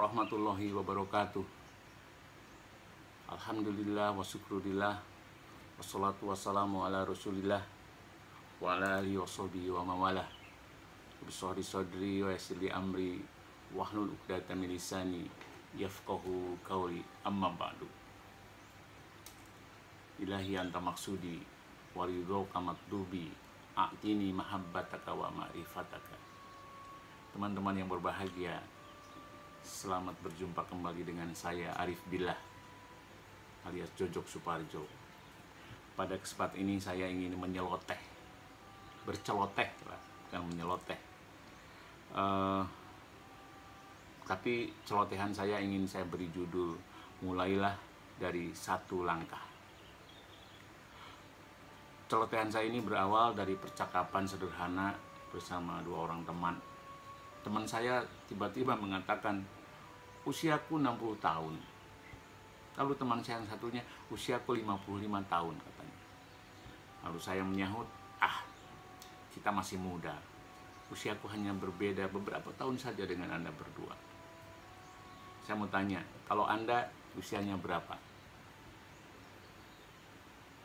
warahmatullahi wabarakatuh. Alhamdulillah wa syukurillah, wassalatu wassalamu ala rasulillah wa ala alihi wa sahbihi wa mawalah. Bisahri sadri wa yassirli amri wahlul 'uqdatam min lisani yafqahu qawli, amma ba'du. Ilahi anta maksudi wa ridhoka matlubi, a'tini mahabbataka wa ma'rifataka. Teman-teman yang berbahagia, selamat berjumpa kembali dengan saya Arif Billah alias Jojok Suparjo. Pada kesempatan ini saya ingin berceloteh lah, bukan menyeloteh. Tapi celotehan saya ingin saya beri judul mulailah dari satu langkah. Celotehan saya ini berawal dari percakapan sederhana bersama dua orang teman. Teman saya tiba-tiba mengatakan, usiaku 60 tahun. Lalu teman saya yang satunya, usiaku 55 tahun katanya. Lalu saya menyahut, kita masih muda. Usiaku hanya berbeda beberapa tahun saja dengan Anda berdua. Saya mau tanya, kalau Anda usianya berapa?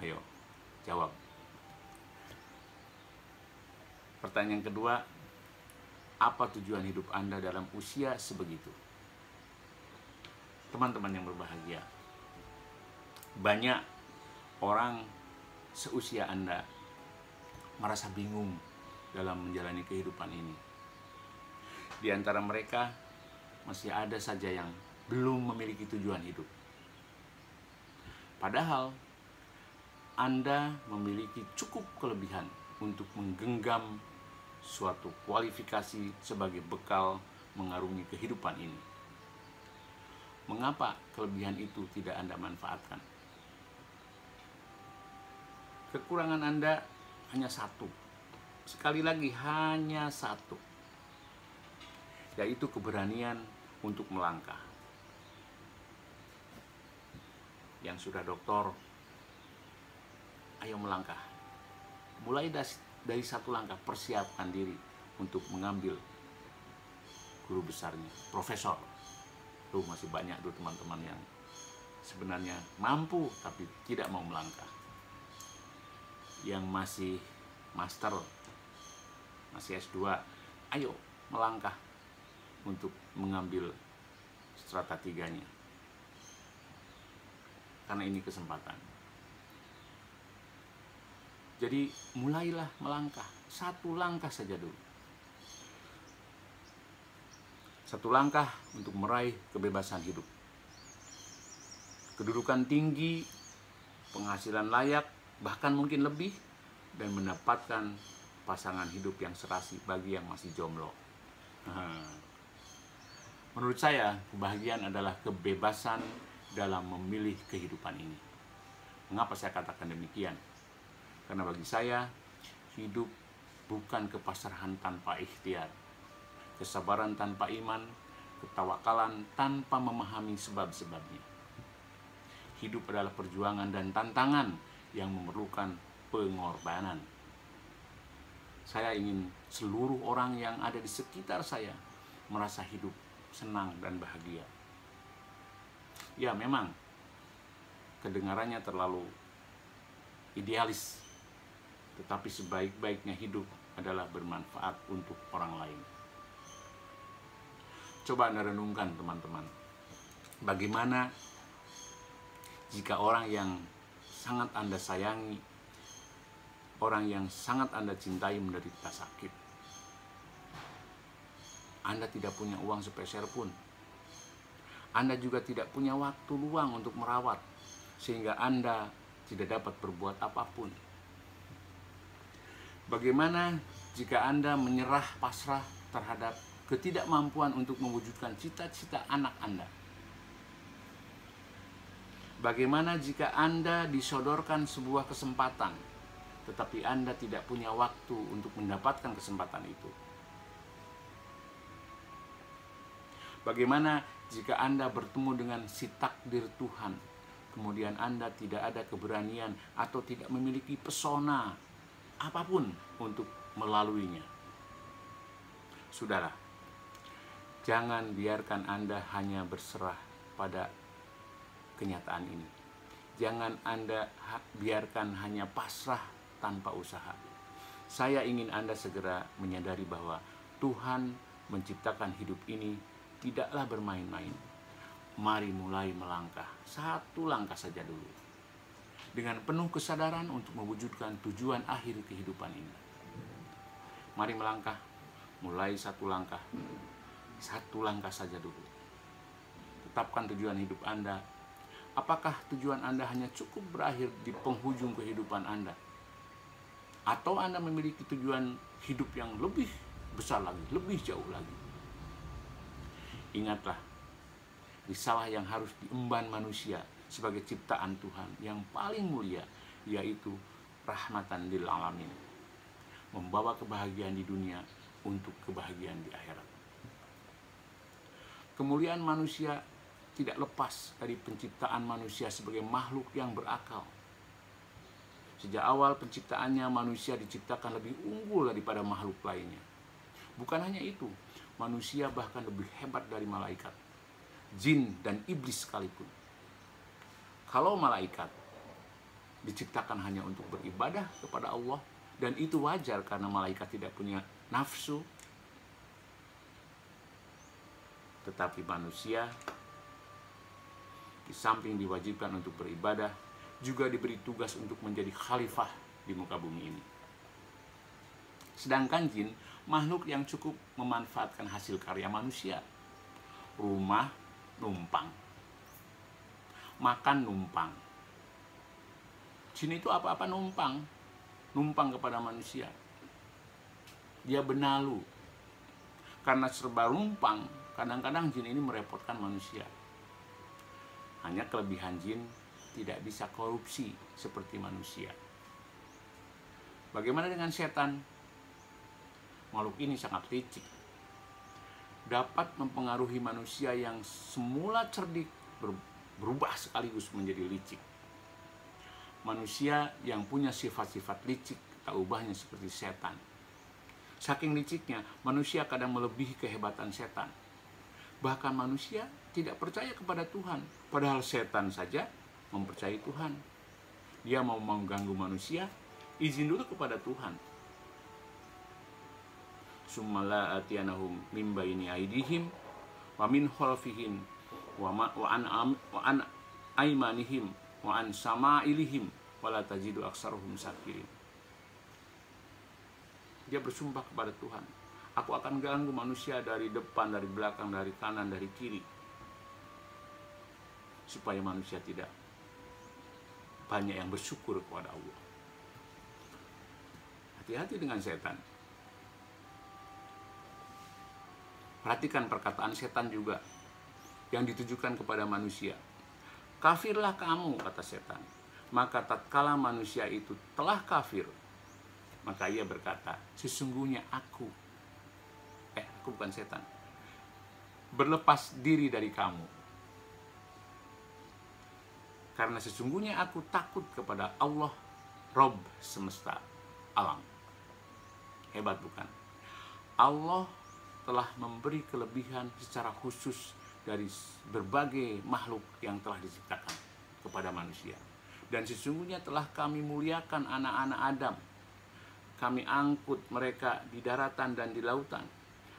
Ayo, jawab. Pertanyaan kedua, apa tujuan hidup Anda dalam usia sebegitu? Teman-teman yang berbahagia, banyak orang seusia Anda merasa bingung dalam menjalani kehidupan ini. Di antara mereka masih ada saja yang belum memiliki tujuan hidup. Padahal Anda memiliki cukup kelebihan untuk menggenggam suatu kualifikasi sebagai bekal mengarungi kehidupan ini. Mengapa kelebihan itu tidak Anda manfaatkan? Kekurangan Anda hanya satu. Sekali lagi, hanya satu. Yaitu keberanian untuk melangkah. Yang sudah doktor, ayo melangkah. Mulai dari satu langkah, persiapkan diri untuk mengambil guru besarnya, profesor. Tuh masih banyak tuh teman-teman yang sebenarnya mampu tapi tidak mau melangkah. Yang masih master, masih S2, ayo melangkah untuk mengambil strata 3-nya. Karena ini kesempatan. Jadi mulailah melangkah, satu langkah saja dulu. Satu langkah untuk meraih kebebasan hidup. Kedudukan tinggi, penghasilan layak, bahkan mungkin lebih, dan mendapatkan pasangan hidup yang serasi bagi yang masih jomblo. Menurut saya, kebahagiaan adalah kebebasan dalam memilih kehidupan ini. Mengapa saya katakan demikian? Karena bagi saya, hidup bukan kepasrahan tanpa ikhtiar, kesabaran tanpa iman, ketawakalan tanpa memahami sebab-sebabnya. Hidup adalah perjuangan dan tantangan yang memerlukan pengorbanan. Saya ingin seluruh orang yang ada di sekitar saya merasa hidup senang dan bahagia. Ya, memang kedengarannya terlalu idealis, tetapi sebaik-baiknya hidup adalah bermanfaat untuk orang lain. Coba Anda renungkan, teman-teman, bagaimana jika orang yang sangat Anda sayangi, orang yang sangat Anda cintai menderita sakit. Anda tidak punya uang sepeser pun. Anda juga tidak punya waktu luang untuk merawat, sehingga Anda tidak dapat berbuat apapun. Bagaimana jika Anda menyerah pasrah terhadap ketidakmampuan untuk mewujudkan cita-cita anak Anda? Bagaimana jika Anda disodorkan sebuah kesempatan, tetapi Anda tidak punya waktu untuk mendapatkan kesempatan itu? Bagaimana jika Anda bertemu dengan si takdir Tuhan, kemudian Anda tidak ada keberanian atau tidak memiliki pesona apapun untuk melaluinya? Saudara, Jangan biarkan Anda hanya berserah pada kenyataan ini. Jangan Anda biarkan hanya pasrah tanpa usaha. Saya ingin Anda segera menyadari bahwa Tuhan menciptakan hidup ini tidaklah bermain-main. Mari mulai melangkah, satu langkah saja dulu, dengan penuh kesadaran untuk mewujudkan tujuan akhir kehidupan ini. Mari melangkah, mulai satu langkah saja dulu. Tetapkan tujuan hidup Anda. Apakah tujuan Anda hanya cukup berakhir di penghujung kehidupan Anda? Atau Anda memiliki tujuan hidup yang lebih besar lagi, lebih jauh lagi? Ingatlah, risalah yang harus diemban manusia sebagai ciptaan Tuhan yang paling mulia, yaitu rahmatan lil alamin, membawa kebahagiaan di dunia untuk kebahagiaan di akhirat. Kemuliaan manusia tidak lepas dari penciptaan manusia sebagai makhluk yang berakal. Sejak awal penciptaannya, manusia diciptakan lebih unggul daripada makhluk lainnya. Bukan hanya itu, manusia bahkan lebih hebat dari malaikat, jin, dan iblis sekalipun. Kalau malaikat diciptakan hanya untuk beribadah kepada Allah, dan itu wajar karena malaikat tidak punya nafsu, tetapi manusia di samping diwajibkan untuk beribadah, juga diberi tugas untuk menjadi khalifah di muka bumi ini. Sedangkan jin, makhluk yang cukup memanfaatkan hasil karya manusia. Rumah numpang, makan numpang. Jin itu apa-apa numpang kepada manusia. Dia benalu. Karena serba numpang, kadang-kadang jin ini merepotkan manusia. Hanya kelebihan jin tidak bisa korupsi seperti manusia. Bagaimana dengan setan? Makhluk ini sangat licik. Dapat mempengaruhi manusia yang semula cerdik berubah sekaligus menjadi licik. Manusia yang punya sifat-sifat licik tak ubahnya seperti setan. Saking liciknya, manusia kadang melebihi kehebatan setan. Bahkan manusia tidak percaya kepada Tuhan, padahal setan saja mempercayai Tuhan. Dia mau mengganggu manusia, izin dulu kepada Tuhan. Summala atiyanahum min baini aidihim wa min khalfihim wa an aimanihim wa an sama'ilihim wa la tajidu aksaruhum syakirin. Dia bersumpah kepada Tuhan, aku akan ganggu manusia dari depan, dari belakang, dari kanan, dari kiri, supaya manusia tidak banyak yang bersyukur kepada Allah. Hati-hati dengan setan. Perhatikan perkataan setan juga yang ditujukan kepada manusia. Kafirlah kamu, kata setan. Maka tatkala manusia itu telah kafir, maka ia berkata, sesungguhnya aku bukan setan, berlepas diri dari kamu. Karena sesungguhnya aku takut kepada Allah, Rob semesta alam. Hebat bukan? Allah telah memberi kelebihan secara khusus dari berbagai makhluk yang telah diciptakan kepada manusia. Dan sesungguhnya telah kami muliakan anak-anak Adam. Kami angkut mereka di daratan dan di lautan.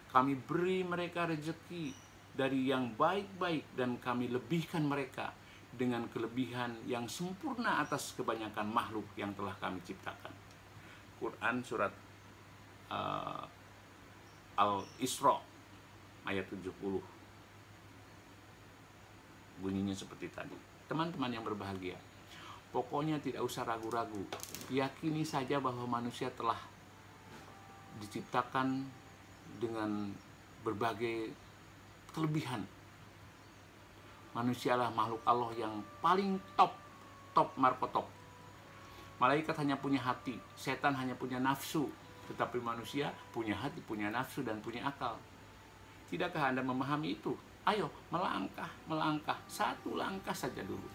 Kami beri mereka rezeki dari yang baik-baik, dan kami lebihkan mereka dengan kelebihan yang sempurna atas kebanyakan makhluk yang telah kami ciptakan. Quran surat Al-Isra ayat 70. Bunyinya seperti tadi. Teman-teman yang berbahagia, pokoknya tidak usah ragu-ragu. Yakini saja bahwa manusia telah diciptakan dengan berbagai kelebihan. Manusialah makhluk Allah yang paling top markotop. Malaikat hanya punya hati, setan hanya punya nafsu, tetapi manusia punya hati, punya nafsu, dan punya akal. Tidakkah Anda memahami itu? Ayo melangkah, satu langkah saja dulu.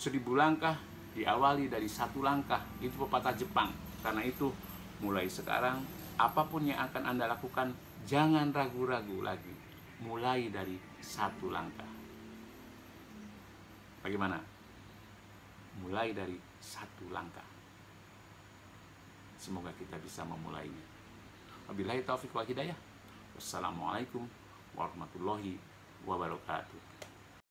1000 langkah diawali dari satu langkah. Itu pepatah Jepang. Karena itu, mulai sekarang, apapun yang akan Anda lakukan, jangan ragu-ragu lagi. mulai dari satu langkah. Bagaimana? Mulai dari satu langkah. Semoga kita bisa memulainya. Wabillahi taufiq wal hidayah. Wassalamualaikum warahmatullahi wabarakatuh.